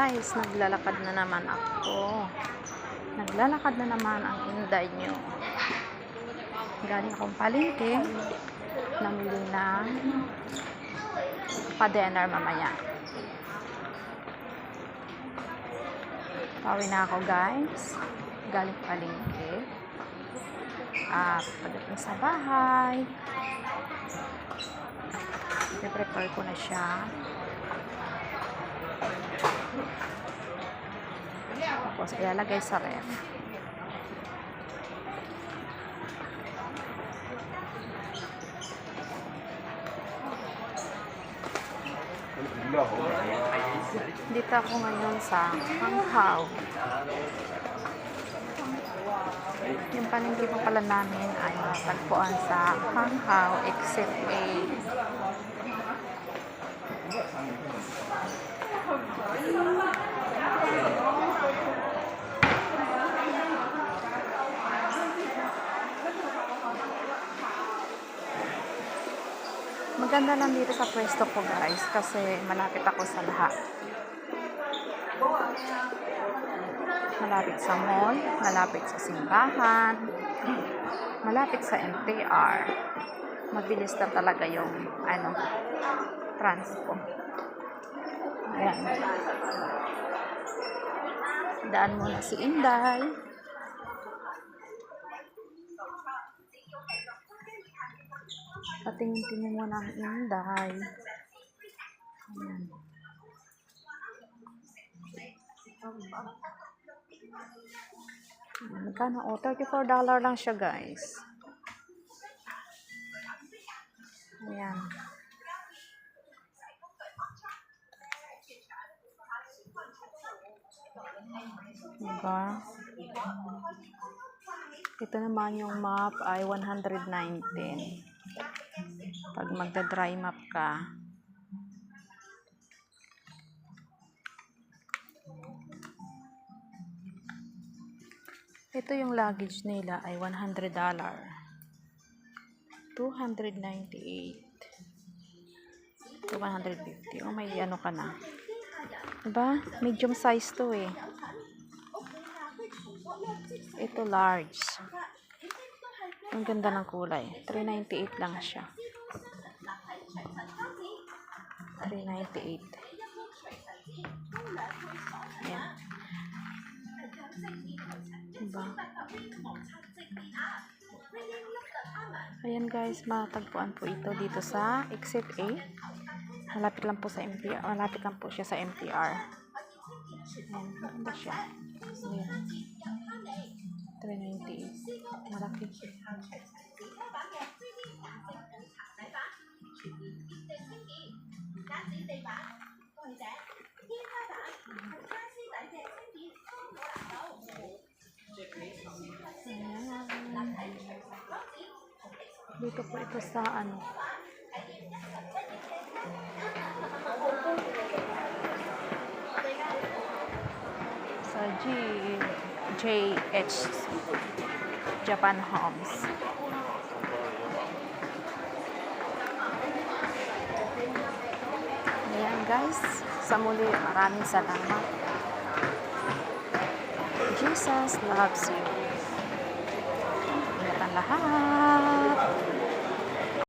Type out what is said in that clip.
guys, naglalakad na naman ako. Naglalakad na naman ang inday nyo. Galing akong palengke. Namili ng pa-dinner mamaya. Pauwi na ako guys. Galing palengke. At pagdating sa bahay, i-prepare ko na siya. Tapos ilalagay sa ref. Dito ako ngayon sa Hanghaw. Yung palengke po pala namin ay matagpuan sa Hanghaw Exit A. Maganda lang dito sa pwesto ko guys kasi malapit ako sa lahat. Malapit sa mall, malapit sa simbahan, malapit sa MTR. Mabilis na talaga yung transpo. Ayan. Daan muna si Inday. Patingin-tingin muna ang Inday. Ayan. Magkano? Oh, $34 lang siya guys. Ayan. Diba? Ito naman yung map ay 119. Pag magda-dry map ka, ito yung luggage nila ay $100. 298 to 150. Oh, may ano ka na. Diba? Medium size to eh. Ito large. Ang ganda ng kulay. $398 lang siya. $398. Ayan. Diba? Ayan guys, matagpuan po ito dito sa Exit A. Malapit lang po sa MTR. Malapit lang po siya sa MTR. Ayan, maganda siya. Ayan. 398. Malaki. Dito po ito sa sa JH Japan Homes. Ayan guys, sa muli maraming salamat. Jesus loves you. Ingat ang lahat.